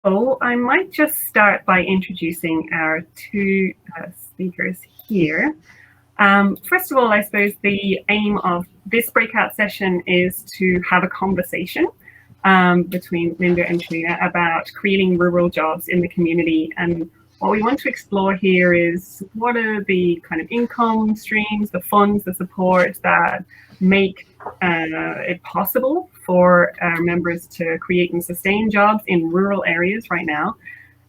Oh, I might just start by introducing our two speakers here. First of all, I suppose the aim of this breakout session is to have a conversation between Linda and Triona about creating rural jobs in the community. And what we want to explore here is what are the kind of income streams, the funds, the support that make it possible for our members to create and sustain jobs in rural areas right now,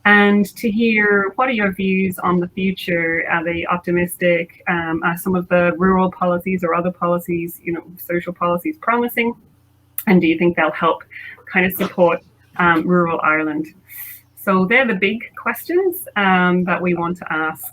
and to hear what are your views on the future. Are they optimistic? Are some of the rural policies or other policies, social policies, promising? And do you think they'll help kind of support rural Ireland? So they're the big questions that we want to ask.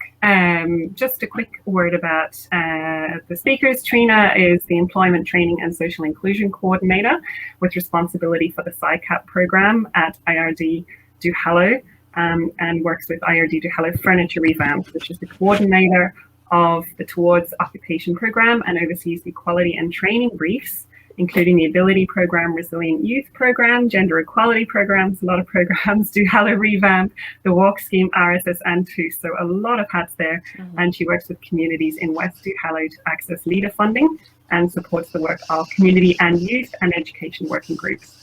Just a quick word about the speakers. Triona is the Employment Training and Social Inclusion Coordinator with responsibility for the SciCap program at IRD Duhallow, and works with IRD Duhallow Furniture Revamp, which is the coordinator of the Towards Occupation program and oversees the quality and training briefs, including the Ability Program, Resilient Youth Program, Gender Equality Programs, a lot of programs, Duhallow Revamp, the Walk Scheme, RSS, and TOOS. So a lot of hats there. And she works with communities in West Duhallow to access leader funding and supports the work of community and youth and education working groups.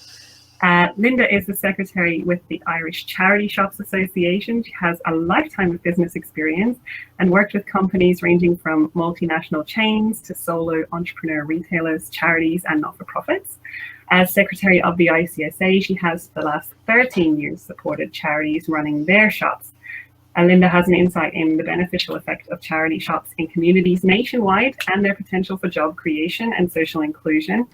Linda is the secretary with the Irish Charity Shops Association. She has a lifetime of business experience and worked with companies ranging from multinational chains to solo entrepreneur retailers, charities, and not-for-profits. As secretary of the ICSA, she has for the last 13 years supported charities running their shops. Linda has an insight in the beneficial effect of charity shops in communities nationwide and their potential for job creation and social inclusion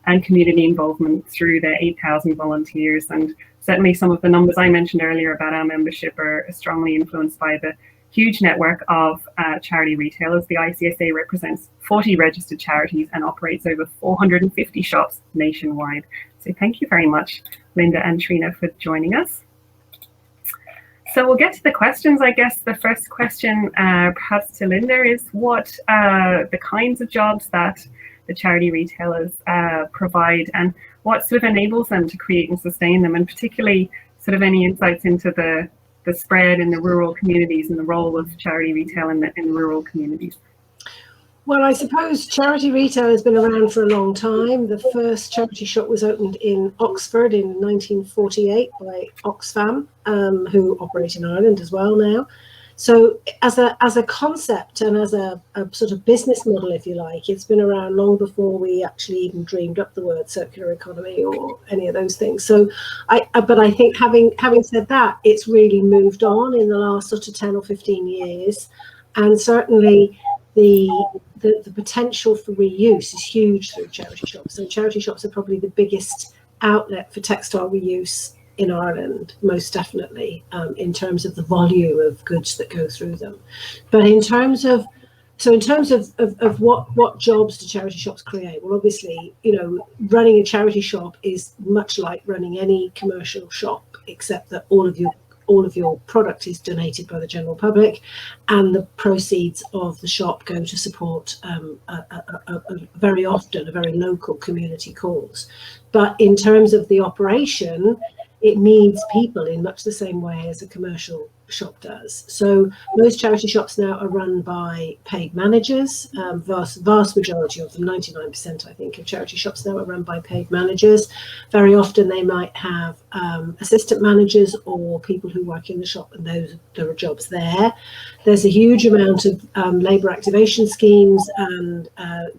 and community involvement through the 8,000 volunteers. And certainly some of the numbers I mentioned earlier about our membership are strongly influenced by the huge network of charity retailers. The ICSA represents 40 registered charities and operates over 450 shops nationwide. So thank you very much, Linda and Triona, for joining us. So we'll get to the questions. I guess the first question, perhaps to Linda, is what the kinds of jobs that the charity retailers provide and what sort of enables them to create and sustain them, and particularly sort of any insights into the spread in the rural communities and the role of charity retail in rural communities. Well, I suppose charity retail has been around for a long time. The first charity shop was opened in Oxford in 1948 by Oxfam, who operate in Ireland as well now. So as a concept and as a sort of business model, if you like, it's been around long before we actually even dreamed up the word circular economy or any of those things. So but I think having said that, it's really moved on in the last sort of 10 or 15 years. And certainly the potential for reuse is huge through charity shops. So charity shops are probably the biggest outlet for textile reuse in Ireland, most definitely, in terms of the volume of goods that go through them. But in terms of what jobs do charity shops create? Well, obviously, running a charity shop is much like running any commercial shop, except that all of your product is donated by the general public, and the proceeds of the shop go to support very often a very local community cause. But in terms of the operation, it needs people in much the same way as a commercial shop does. So most charity shops now are run by paid managers. Vast majority of them, 99% I think, of charity shops now are run by paid managers. Very often they might have assistant managers or people who work in the shop, and there are jobs there. There's a huge amount of labour activation schemes and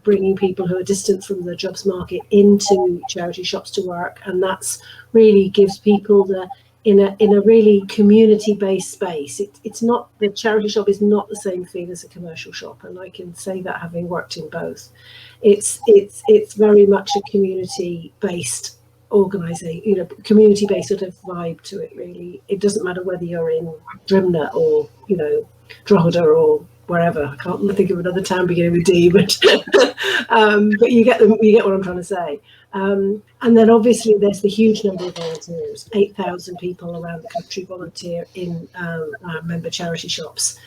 bringing people who are distant from the jobs market into charity shops to work, and that's really gives people in a really community-based space. It's not, the charity shop is not the same feel as a commercial shop, and I can say that having worked in both. It's very much a community-based organisation, community-based sort of vibe to it. Really, it doesn't matter whether you're in Drimna or Drogheda or wherever. I can't think of another town beginning with D, but but you get what I'm trying to say. And then obviously there's the huge number of volunteers. 8,000 people around the country volunteer in member charity shops,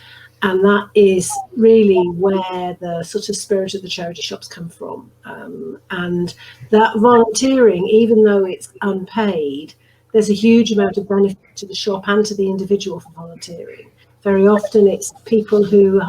and that is really where the sort of spirit of the charity shops come from. And that volunteering, even though it's unpaid, there's a huge amount of benefit to the shop and to the individual for volunteering. Very often it's people who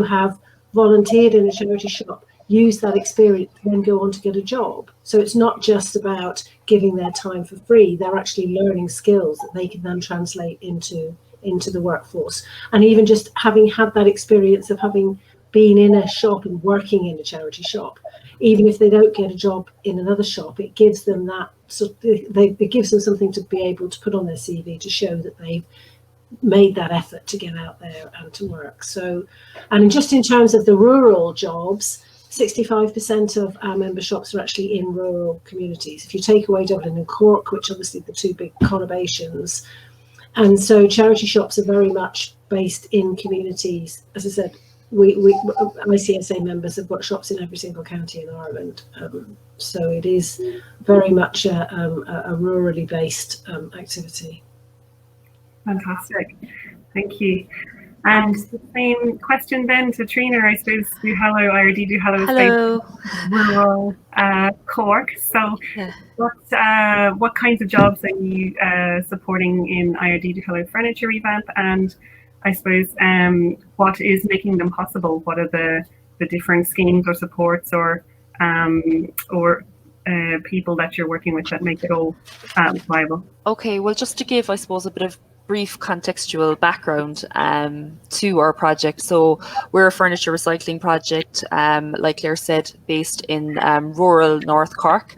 have volunteered in a charity shop use that experience to then go on to get a job. So it's not just about giving their time for free, they're actually learning skills that they can then translate into the workforce. And even just having had that experience of having been in a shop and working in a charity shop, even if they don't get a job in another shop, it gives them that it gives them something to be able to put on their CV to show that they've made that effort to get out there and to work. So, and just in terms of the rural jobs, 65% of our member shops are actually in rural communities. If you take away Dublin and Cork, which obviously the two big conurbations, and so charity shops are very much based in communities. As I said, we ICSA members have got shops in every single county in Ireland. So it is very much a rurally based activity. Fantastic, thank you. And the same question then to Triona, I suppose. Duhallow, IRD Duhallow, hello, rural Cork. So, what kinds of jobs are you supporting in IRD Duhallow Furniture Revamp? And I suppose what is making them possible? What are the different schemes or supports or people that you're working with that make it all viable? Okay, well, just to give, I suppose, a bit of brief contextual background to our project. So we're a furniture recycling project, like Claire said, based in rural North Cork.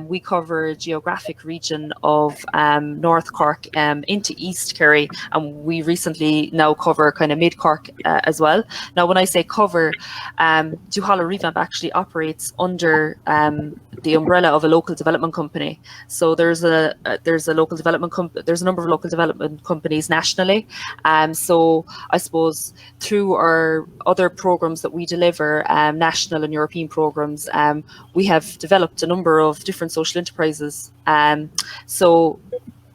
We cover a geographic region of North Cork into East Kerry, and we recently now cover kind of Mid Cork as well. Now, when I say cover, Duhallow Revamp actually operates under the umbrella of a local development company. So there's a local development there's a number of local development companies nationally. So I suppose through our other programs that we deliver, national and European programs, we have developed a number of different social enterprises. So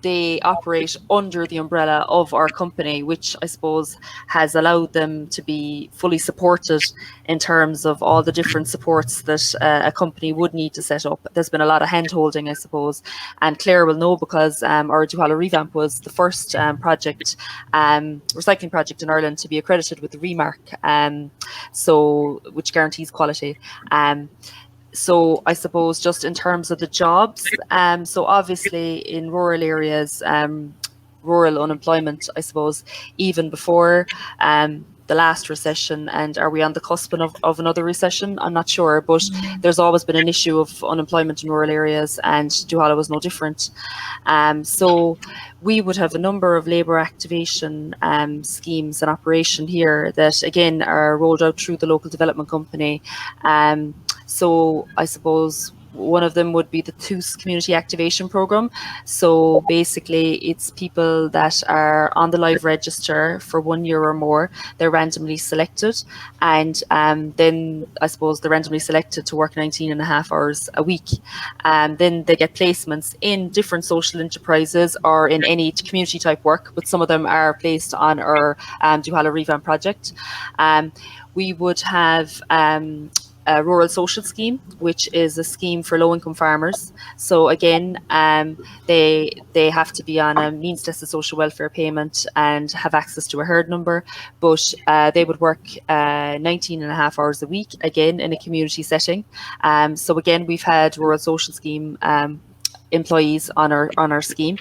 they operate under the umbrella of our company, which I suppose has allowed them to be fully supported in terms of all the different supports that a company would need to set up. There's been a lot of hand-holding, I suppose, and Claire will know because our Duhallow Revamp was the first recycling project in Ireland to be accredited with the Remark, which guarantees quality. So I suppose just in terms of the jobs, so obviously in rural areas, rural unemployment, I suppose, even before the last recession, and are we on the cusp of another recession? I'm not sure, but there's always been an issue of unemployment in rural areas, and Duhallow was no different. So we would have a number of labour activation schemes in operation here that again are rolled out through the local development company. So I suppose one of them would be the TOOS Community Activation Programme. So basically it's people that are on the live register for 1 year or more. They're randomly selected, and then I suppose they're randomly selected to work 19.5 hours a week. Then they get placements in different social enterprises or in any community type work, but some of them are placed on our Duhallow Revamp project. We would have a rural social scheme, which is a scheme for low-income farmers. So again, they have to be on a means-tested social welfare payment and have access to a herd number, but they would work 19.5 hours a week, again in a community setting. So again, we've had rural social scheme employees on our scheme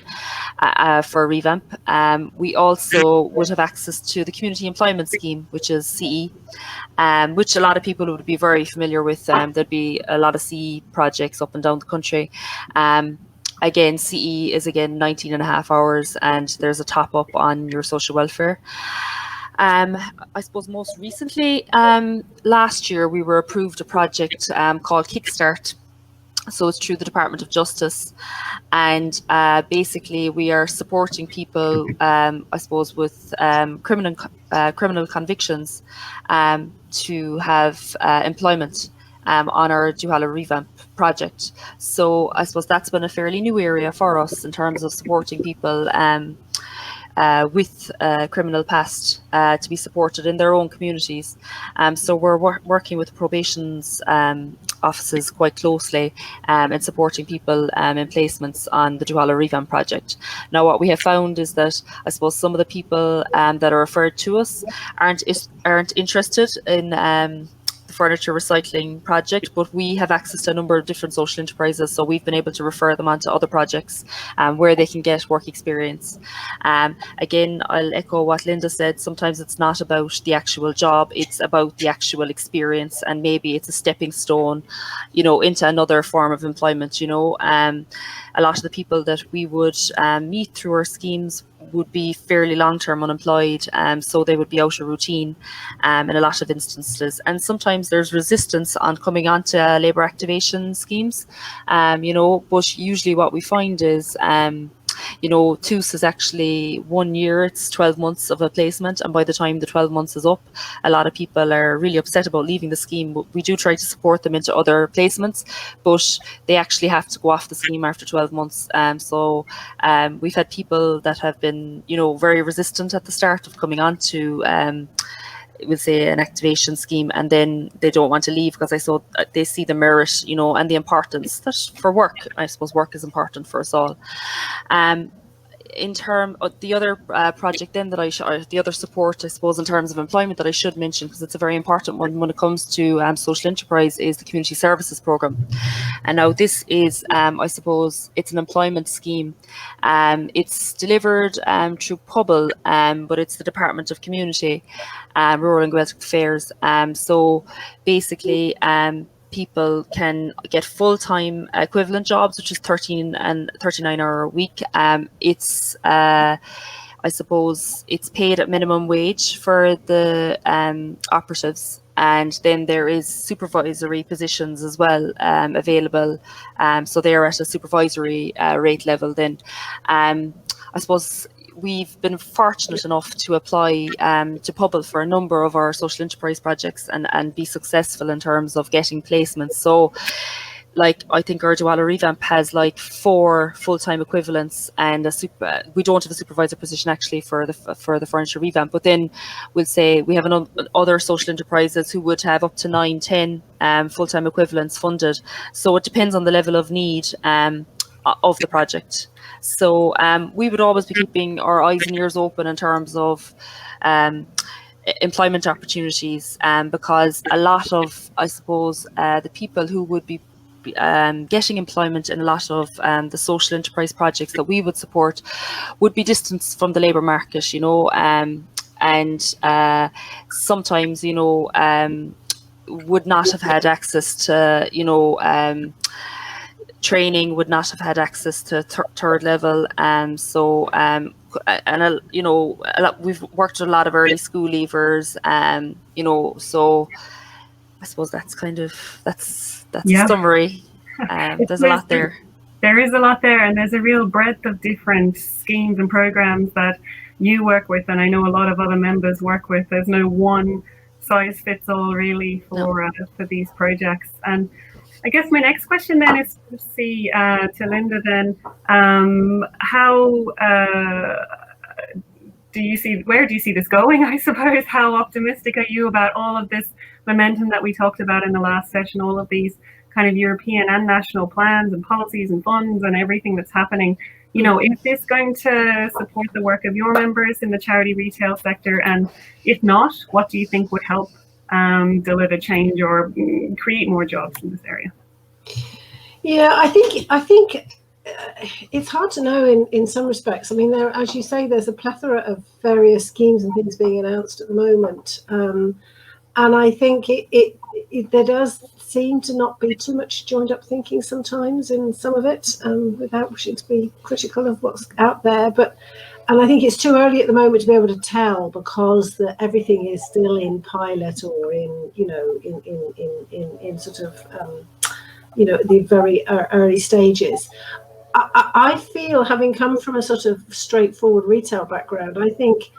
for Revamp. We also would have access to the Community Employment Scheme, which is CE, which a lot of people would be very familiar with. There'd be a lot of CE projects up and down the country. Again, CE is again 19.5 hours, and there's a top up on your social welfare. I suppose most recently, last year, we were approved a project called Kickstart. So it's through the Department of Justice, and basically we are supporting people, I suppose, with criminal convictions to have employment on our Duhallow Revamp project. So I suppose that's been a fairly new area for us in terms of supporting people with criminal past to be supported in their own communities. So we're working with probation's offices quite closely in supporting people in placements on the Duhallow Revamp project. Now, what we have found is that I suppose some of the people that are referred to us aren't interested in the furniture recycling project, but we have access to a number of different social enterprises, so we've been able to refer them onto other projects where they can get work experience. Again, I'll echo what Linda said. Sometimes it's not about the actual job, it's about the actual experience, and maybe it's a stepping stone, you know, into another form of employment. You know, a lot of the people that we would meet through our schemes would be fairly long-term unemployed, so they would be out of routine in a lot of instances, and sometimes there's resistance on coming onto labour activation schemes, you know, but usually what we find is you know, TUS is actually 1 year, it's 12 months of a placement, and by the time the 12 months is up, a lot of people are really upset about leaving the scheme. We do try to support them into other placements, but they actually have to go off the scheme after 12 months. So we've had people that have been, you know, very resistant at the start of coming on to we'll say an activation scheme, and then they don't want to leave because they see the merit, you know, and the importance that for work. I suppose work is important for us all. In terms of the other project then that the other support, I suppose, in terms of employment that I should mention, because it's a very important one when it comes to social enterprise, is the community services programme. And now this is, I suppose, it's an employment scheme. It's delivered through PUBL, but it's the Department of Community, Rural and Gaelic Affairs. So basically, people can get full-time equivalent jobs, which is 13 and 39-hour a week. It's I suppose it's paid at minimum wage for the operatives, and then there is supervisory positions as well available. So they're at a supervisory rate level then. I suppose we've been fortunate enough to apply to PUBL for a number of our social enterprise projects and be successful in terms of getting placements. So, like, I think our Duhallow Revamp has like 4 full-time equivalents, and we don't have a supervisor position actually for the furniture revamp. But then we'll say we have other social enterprises who would have up to 9, 10 full-time equivalents funded. So it depends on the level of need of the project. So we would always be keeping our eyes and ears open in terms of employment opportunities, because a lot of, I suppose, the people who would be getting employment in a lot of the social enterprise projects that we would support would be distanced from the labour market, you know, and sometimes, you know, would not have had access to, you know, training, would not have had access to third level. So you know, we've worked with a lot of early school leavers, you know, so I suppose that's kind of that's a summary. There's a lot there. There is a lot there, and there's a real breadth of different schemes and programs that you work with, and I know a lot of other members work with. There's no one size fits all really for these projects. And I guess my next question then is to see to Linda then, how where do you see this going, I suppose? How optimistic are you about all of this momentum that we talked about in the last session, all of these kind of European and national plans and policies and funds and everything that's happening? You know, is this going to support the work of your members in the charity retail sector? And if not, what do you think would help deliver change or create more jobs in this area? Yeah, I think it's hard to know in some respects. I mean, as you say, there's a plethora of various schemes and things being announced at the moment, and I think there does seem to not be too much joined up thinking sometimes in some of it, without wishing to be critical of what's out there. And I think it's too early at the moment to be able to tell, because everything is still in pilot or in, you know, in sort of you know, the very early stages. I feel, having come from a sort of straightforward retail background, I think,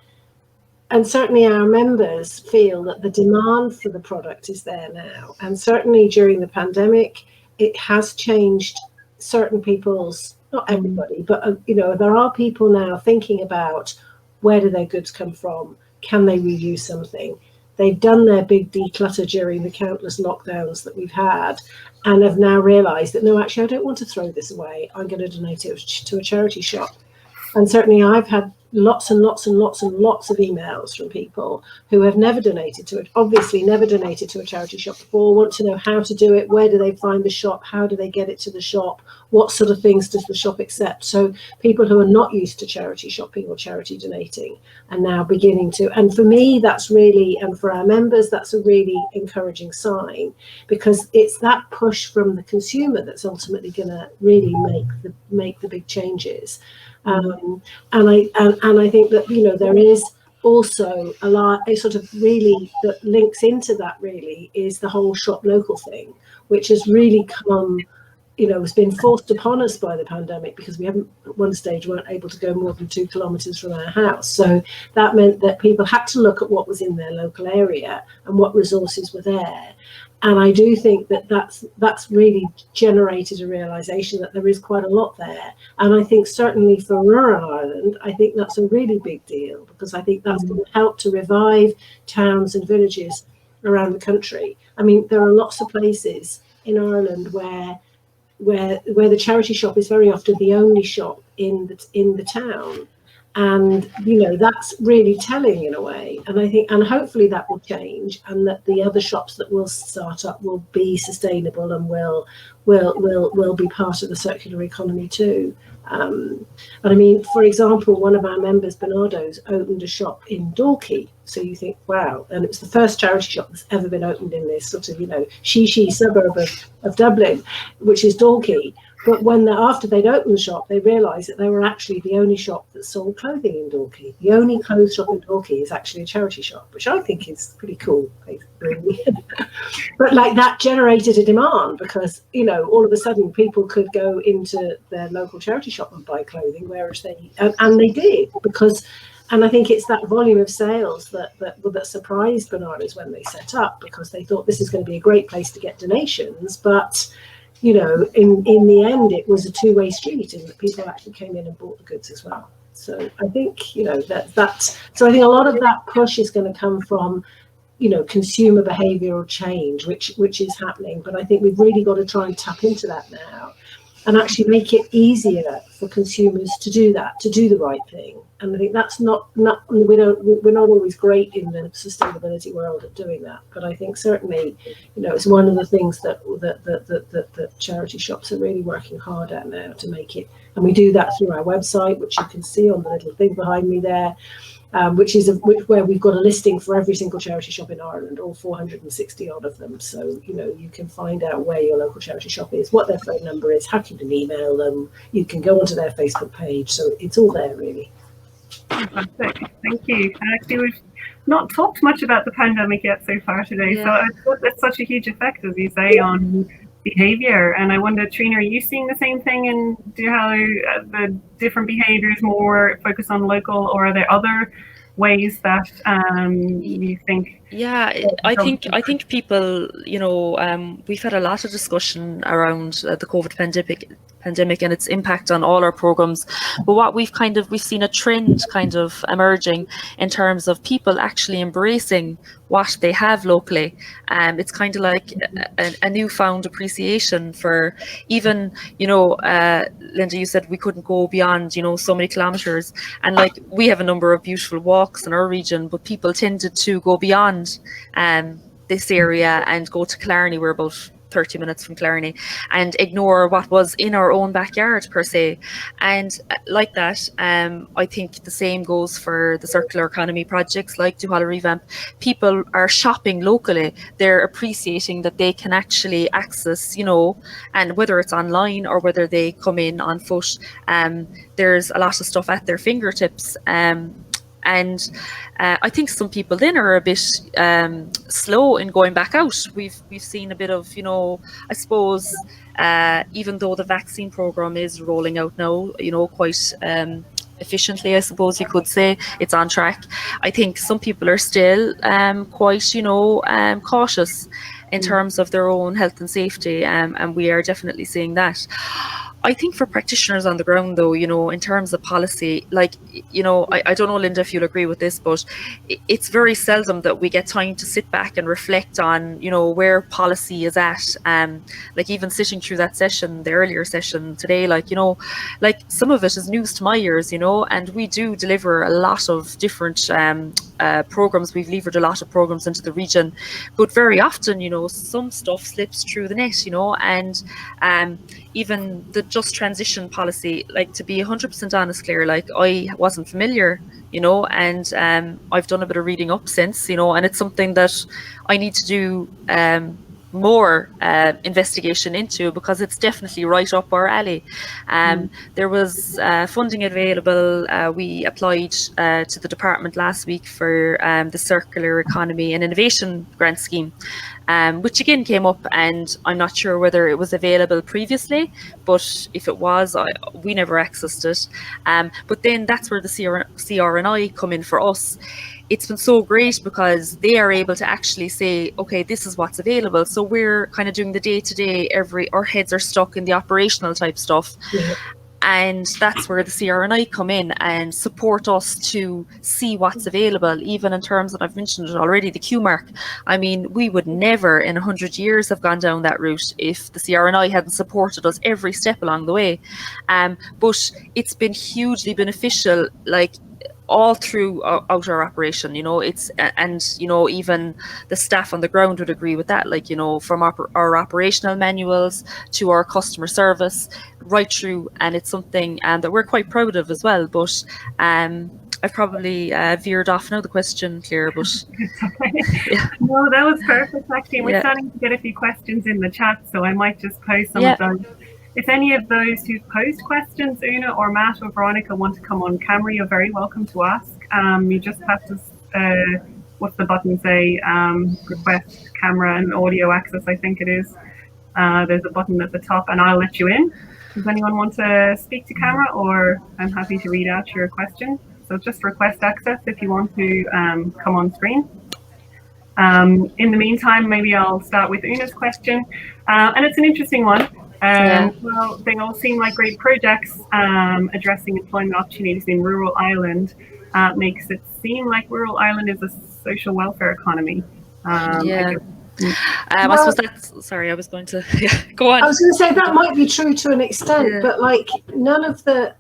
and certainly our members feel, that the demand for the product is there now. And certainly during the pandemic, it has changed certain people's, not everybody, but, you know, there are people now thinking about Where do their goods come from? Can they reuse something? They've done their big declutter during the countless lockdowns that we've had, and have now realised that, no, actually, I don't want to throw this away. I'm going to donate it to a charity shop. And certainly I've had lots and lots and lots and lots of emails from people who have never donated to it, obviously never donated to a charity shop before, want to know how to do it, where do they find the shop, how do they get it to the shop, what sort of things does the shop accept. So people who are not used to charity shopping or charity donating are now beginning to, and for me that's really, and for our members, that's a really encouraging sign, because it's that push from the consumer that's ultimately going to really make the big changes. And I think that, you know, there is also a sort of really that links into that really is the whole shop local thing, which has really come, you know, has been forced upon us by the pandemic, because we haven't, at one stage, weren't able to go more than 2 kilometres from our house. So that meant that people had to look at what was in their local area and what resources were there. And I do think that that's really generated a realisation that there is quite a lot there. And I think certainly for rural Ireland, I think that's a really big deal, because I think that's going to help to revive towns and villages around the country. I mean, there are lots of places in Ireland where the charity shop is very often the only shop in the town. And, you know, that's really telling in a way. And I think, and hopefully that will change, and that the other shops that will start up will be sustainable and will be part of the circular economy too. And I mean, for example, one of our members, Bernardo's, opened a shop in Dalkey. So you think, wow, and it was the first charity shop that's ever been opened in this sort of, you know, suburb of Dublin, which is Dalkey. But when after they'd opened the shop, they realised that they were actually the only shop that sold clothing in Dalkey. The only clothes shop in Dalkey is actually a charity shop, which I think is pretty cool, really. But like that generated a demand, because, you know, all of a sudden people could go into their local charity shop and buy clothing, whereas and they did, because. And I think it's that volume of sales that surprised Bernardo's when they set up, because they thought this is going to be a great place to get donations, but. You know, in the end, it was a two-way street, and that people actually came in and bought the goods as well. So I think, you know, so I think a lot of that push is going to come from, you know, consumer behavioural change, which is happening. But I think we've really got to try and tap into that now, and actually make it easier for consumers to do that, to do the right thing. And I think that's we're not always great in the sustainability world at doing that. But I think certainly, you know, it's one of the things that charity shops are really working hard at now to make it. And we do that through our website, which you can see on the little thing behind me there, which is where we've got a listing for every single charity shop in Ireland, all 460 odd of them. So, you know, you can find out where your local charity shop is, what their phone number is, how you can email them, you can go onto their Facebook page. So it's all there, really. Fantastic. Thank you. Actually, we've not talked much about the pandemic yet so far today. Yeah. So I thought that's such a huge effect, as you say, on behaviour. And I wonder, Triona, are you seeing the same thing in Duhallow? The different behaviours more focused on local, or are there other ways that you think? Yeah, I think people, you know, we've had a lot of discussion around the COVID pandemic and its impact on all our programs, but what we've seen a trend kind of emerging in terms of people actually embracing what they have locally. It's kind of like a newfound appreciation for, even, you know, Linda, you said we couldn't go beyond, you know, so many kilometers, and like we have a number of beautiful walks in our region, but people tended to go beyond this area and go to Killarney. We're about 30 minutes from Killarney, and ignore what was in our own backyard per se. And like that, I think the same goes for the circular economy projects like Duhallow Revamp. People are shopping locally. They're appreciating that they can actually access, you know, and whether it's online or whether they come in on foot, there's a lot of stuff at their fingertips. And I think some people then are a bit slow in going back out. We've seen a bit of, you know, I suppose, even though the vaccine program is rolling out now, you know, quite efficiently, I suppose you could say, it's on track. I think some people are still quite, you know, cautious in terms of their own health and safety, and we are definitely seeing that. I think for practitioners on the ground, though, you know, in terms of policy, like, you know, I don't know, Linda, if you'll agree with this, but it's very seldom that we get time to sit back and reflect on, you know, where policy is at. Like even sitting through that session, the earlier session today, like, you know, like some of it is news to my ears, you know, and we do deliver a lot of different programs. We've levered a lot of programs into the region, but very often, you know, some stuff slips through the net, you know, and even the just transition policy, like, to be 100% honest, Claire, like I wasn't familiar, you know, and I've done a bit of reading up since, you know, and it's something that I need to do more investigation into, because it's definitely right up our alley. There was funding available. We applied to the department last week for the Circular Economy and Innovation Grant Scheme, which again came up, and I'm not sure whether it was available previously, but if it was, we never accessed it. But then that's where the CRNI come in for us. It's been so great because they are able to actually say, okay, this is what's available. So we're kind of doing the day-to-day, our heads are stuck in the operational type stuff. Yeah. And that's where the CRNI come in and support us to see what's available, even in terms of, I've mentioned it already, the Q mark. I mean, we would never in 100 years have gone down that route if the CRNI hadn't supported us every step along the way. But it's been hugely beneficial, like, all through our operation, you know. It's, and you know, even the staff on the ground would agree with that, like, you know, from our operational manuals to our customer service right through, and it's something that we're quite proud of as well. But I've probably veered off now the question, Claire, but yeah. No, that was perfect actually. We're starting to get a few questions in the chat, so I might just post some of those. If any of those who posed questions, Una or Matt or Veronica, want to come on camera, you're very welcome to ask. You just have to, what's the button say? Request camera and audio access, I think it is. There's a button at the top, and I'll let you in. Does anyone want to speak to camera, or I'm happy to read out your question? So just request access if you want to come on screen. In the meantime, maybe I'll start with Una's question, and it's an interesting one. Well, they all seem like great projects. Addressing employment opportunities in rural Ireland makes it seem like rural Ireland is a social welfare economy. I suppose that's, sorry, I was going to go on. I was going to say that might be true to an extent, but like none of the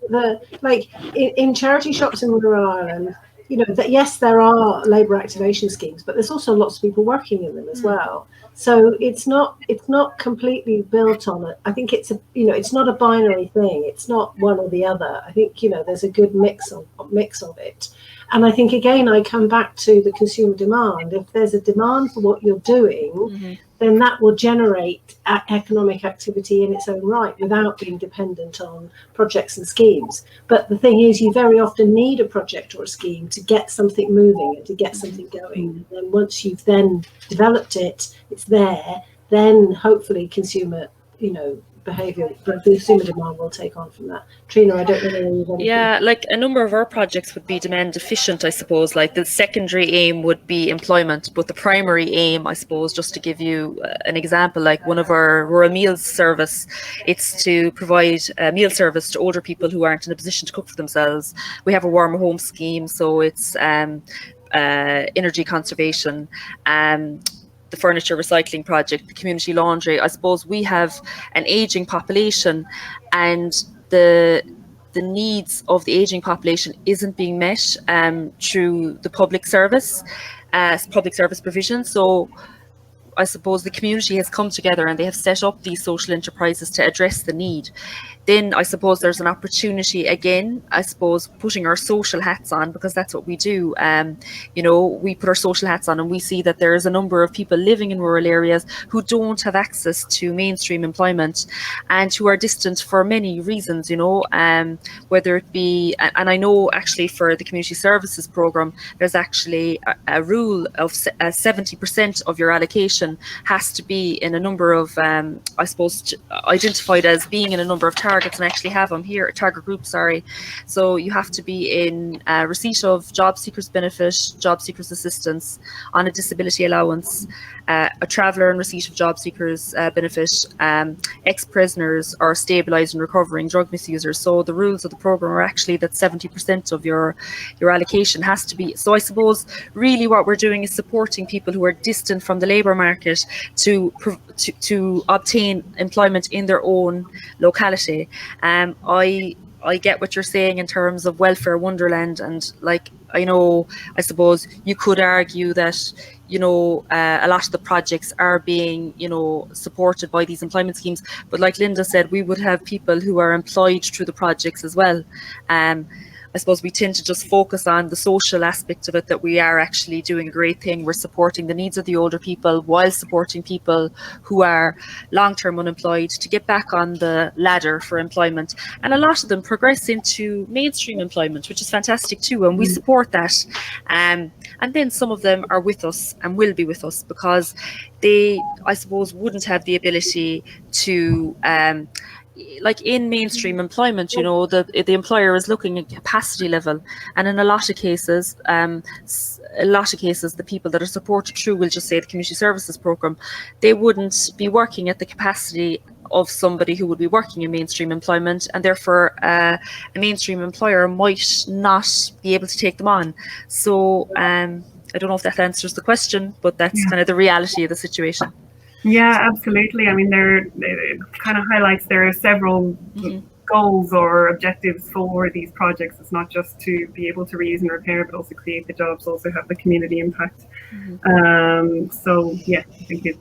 like in charity shops in rural Ireland, you know, that yes, there are labour activation schemes, but there's also lots of people working in them as well. So it's not completely built on it. I think it's a, you know, it's not a binary thing. It's not one or the other. I think, you know, there's a good mix of it. And I think, again, I come back to the consumer demand. If there's a demand for what you're doing, then that will generate economic activity in its own right without being dependent on projects and schemes. But the thing is, you very often need a project or a scheme to get something moving and to get something going. And then once you've then developed it, it's there, then hopefully consumer, you know, behaviour, but consumer demand will take on from that. Triona, I don't know whether you've anything. Yeah, like a number of our projects would be demand efficient, I suppose. Like the secondary aim would be employment, but the primary aim, I suppose, just to give you an example, like one of our rural meals service, it's to provide a meal service to older people who aren't in a position to cook for themselves. We have a warm home scheme, so it's energy conservation, the furniture recycling project, the community laundry. I suppose we have an aging population, and the needs of the aging population isn't being met through the public service provision. So I suppose the community has come together and they have set up these social enterprises to address the need. Then I suppose there's an opportunity again, I suppose, putting our social hats on, because that's what we do. You know, we put our social hats on and we see that there is a number of people living in rural areas who don't have access to mainstream employment and who are distant for many reasons, you know, whether it be, and I know actually for the community services programme, there's actually a rule of 70% of your allocation has to be in a number of, I suppose, identified as being in a number of target targets, and I actually have them here, target group, sorry. So you have to be in receipt of job seekers benefit, job seekers assistance, on a disability allowance, a traveller in receipt of job seekers benefit, ex-prisoners, or stabilised and recovering drug misusers. So the rules of the programme are actually that 70% of your allocation has to be. So I suppose really what we're doing is supporting people who are distant from the labour market to obtain employment in their own locality. I get what you're saying in terms of welfare wonderland, and like, I suppose you could argue that a lot of the projects are being supported by these employment schemes, but like Linda said, we would have people who are employed through the projects as well. I suppose we tend to just focus on the social aspect of it, that we are actually doing a great thing. We're supporting the needs of the older people while supporting people who are long-term unemployed to get back on the ladder for employment. And a lot of them progress into mainstream employment, which is fantastic too, and we support that. And then some of them are with us and will be with us because they, I suppose, wouldn't have the ability to like in mainstream employment, the employer is looking at capacity level, and in a lot of cases, the people that are supported through, we'll just say the community services program, they wouldn't be working at the capacity of somebody who would be working in mainstream employment, and therefore a mainstream employer might not be able to take them on. So I don't know if that answers the question, but that's kind of the reality of the situation. Yeah, absolutely. I mean, it kind of highlights there are several goals or objectives for these projects. It's not just to be able to reuse and repair, but also create the jobs, also have the community impact. So yeah, thank you.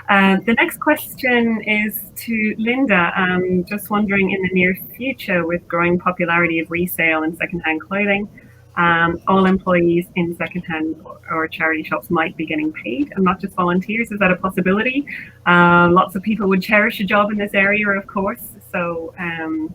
The next question is to Linda. Just wondering, in the near future, with growing popularity of resale and secondhand clothing, all employees in secondhand or charity shops might be getting paid and not just volunteers. Is that a possibility? Lots of people would cherish a job in this area, of course. So I'm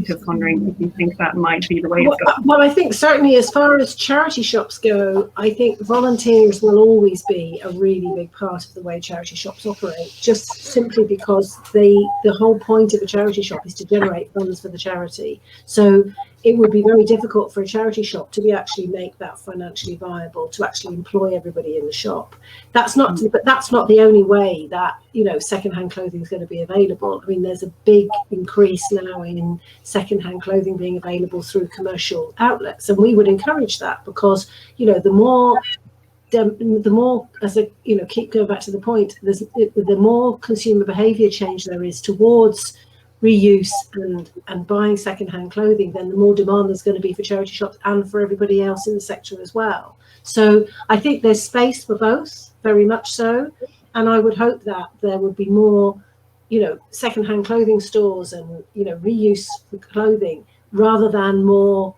just wondering if you think that might be the way it's going. Well, I think certainly as far as charity shops go, I think volunteers will always be a really big part of the way charity shops operate, just simply because the whole point of a charity shop is to generate funds for the charity. So it would be very difficult for a charity shop to actually make that financially viable, to actually employ everybody in the shop. That's not the only way that secondhand clothing is going to be available. I mean, there's a big increase now in secondhand clothing being available through commercial outlets, and we would encourage that, because the more, as I keep going back to the point, the more consumer behaviour change there is towards reuse and buying secondhand clothing, then the more demand there's going to be for charity shops and for everybody else in the sector as well. So I think there's space for both, very much so, and I would hope that there would be more secondhand clothing stores and reuse for clothing, rather than more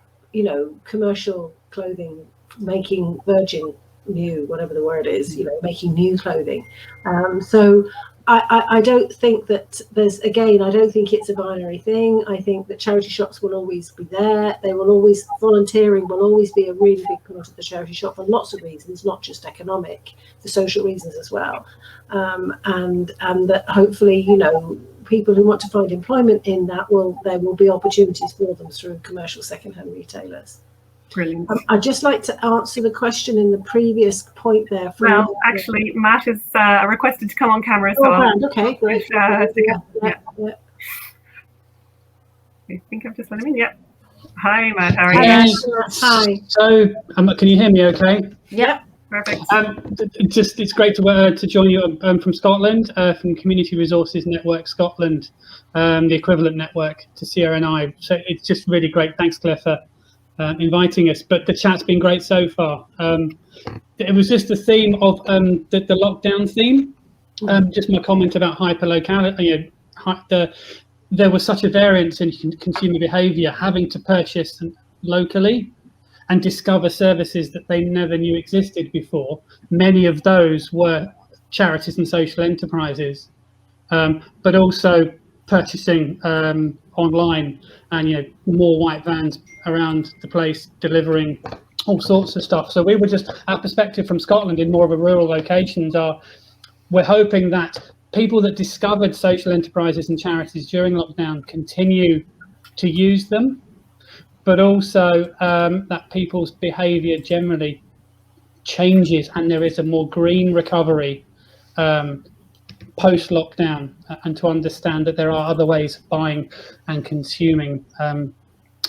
commercial clothing, making virgin new, whatever the word is, making new clothing. So I don't think that I don't think it's a binary thing. I think that charity shops will always be there. Volunteering will always be a really big part of the charity shop for lots of reasons, not just economic, for social reasons as well. And that hopefully, people who want to find employment in that there will be opportunities for them through commercial secondhand retailers. Brilliant. I'd just like to answer the question in the previous point there. Well, actually, Matt has requested to come on camera. So okay, great. I think I've just let him in. Yeah. Hi, Matt. How are you? Hi. So, can you hear me okay? Yeah. Perfect. It's great to join you from Scotland, from Community Resources Network Scotland, the equivalent network to CRNI. So it's just really great. Thanks, Claire, for inviting us. But the chat's been great so far. It was just the theme of the lockdown theme. Just my comment about hyperlocality. There was such a variance in consumer behaviour, having to purchase locally and discover services that they never knew existed before. Many of those were charities and social enterprises, but also purchasing online, and more white vans around the place delivering all sorts of stuff. So we were just, our perspective from Scotland in more of a rural locations we're hoping that people that discovered social enterprises and charities during lockdown continue to use them, but also that people's behaviour generally changes and there is a more green recovery post-lockdown, and to understand that there are other ways of buying and consuming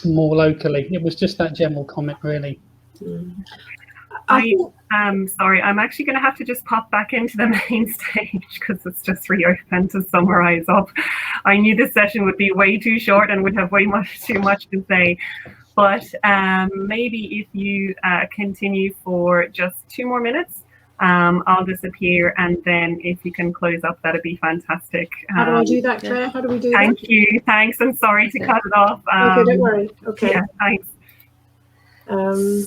more locally. It was just that general comment, really. Sorry, I'm actually going to have to just pop back into the main stage because it's just reopened to summarize up. I knew this session would be way too short and would have way too much to say. But maybe if you continue for just 2 more minutes, I'll disappear, and then if you can close up, that'd be fantastic. How do I do that, Claire? How do we do that? Thank you. Thanks. I'm sorry to cut it off. Okay, don't worry. Okay. Yeah, thanks.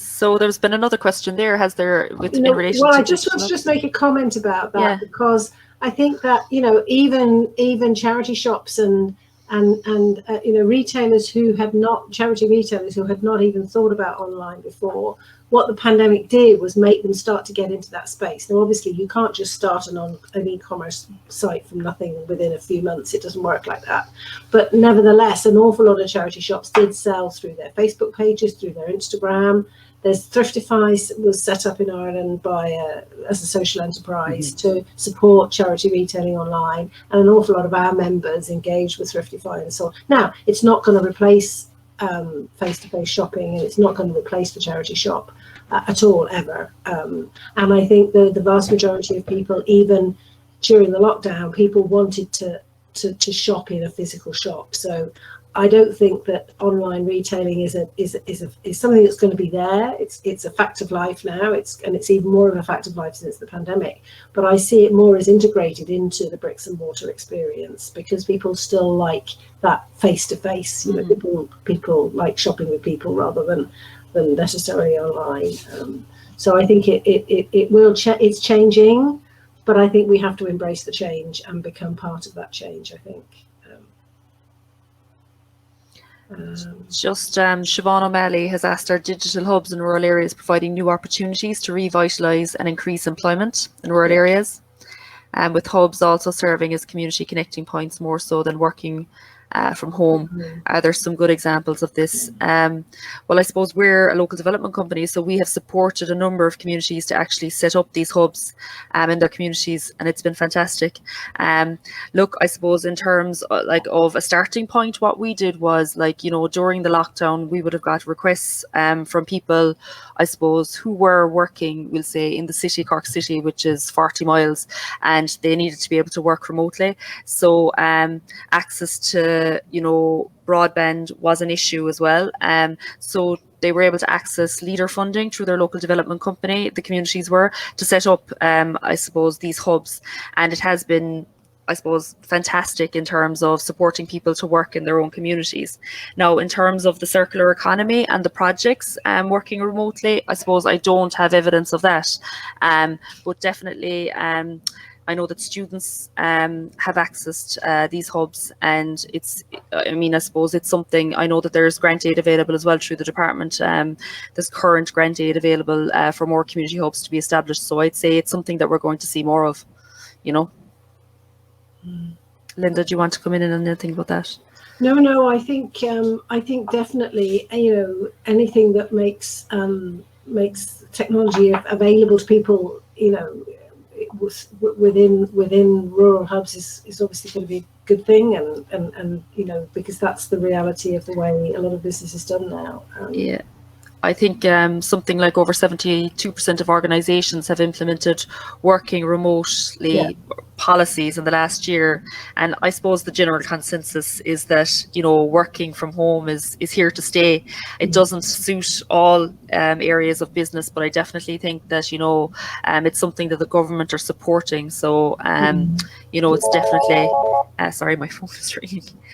So there's been another question there. Has there, in relation well, to I just want to just make a comment about that, because I think that, you know, even charity shops and you know, retailers who had not, charity retailers who had not even thought about online before, what the pandemic did was make them start to get into that space. Now, obviously, you can't just start an e-commerce site from nothing within a few months. It doesn't work like that. But nevertheless, an awful lot of charity shops did sell through their Facebook pages, through their Instagram. There's Thriftify was set up in Ireland as a social enterprise to support charity retailing online, and an awful lot of our members engaged with Thriftify and so on. Now, it's not going to replace face-to-face shopping, and it's not going to replace the charity shop at all, ever. And I think the vast majority of people, even during the lockdown, people wanted to shop in a physical shop. So I don't think that online retailing is something that's going to be there. It's a fact of life now. It's even more of a fact of life since the pandemic. But I see it more as integrated into the bricks and mortar experience, because people still like that face to face. You know, people like shopping with people rather than necessarily online. So I think it will it's changing, but I think we have to embrace the change and become part of that change, I think. Siobhan O'Malley has asked, are digital hubs in rural areas providing new opportunities to revitalise and increase employment in rural areas? With hubs also serving as community connecting points more so than working from home. Are there some good examples of this? Well, I suppose we're a local development company, so we have supported a number of communities to actually set up these hubs in their communities, and it's been fantastic. Look, I suppose in terms of a starting point, what we did was, like, you know, during the lockdown, we would have got requests from people, I suppose, who were working, we'll say, in the city, Cork City, which is 40 miles, and they needed to be able to work remotely. So access to, you know, broadband was an issue as well. So they were able to access leader funding through their local development company, the communities were, to set up, I suppose, these hubs. And it has been, I suppose, fantastic in terms of supporting people to work in their own communities. Now, in terms of the circular economy and the projects working remotely, I suppose I don't have evidence of that. But definitely, I know that students have accessed these hubs, and it's, I mean, I suppose it's something, I know that there's grant aid available as well through the department. There's current grant aid available for more community hubs to be established. So I'd say it's something that we're going to see more of, you know. Linda, do you want to come in and anything about that? No, I think definitely, you know, anything that makes technology available to people, you know, within rural hubs is obviously going to be a good thing, and you know, because that's the reality of the way a lot of business is done now. Yeah. I think something like over 72% of organisations have implemented working remotely policies in the last year. And I suppose the general consensus is that, you know, working from home is here to stay. It doesn't suit all areas of business, but I definitely think that, you know, it's something that the government are supporting. So, you know, it's definitely, sorry, my phone is ringing.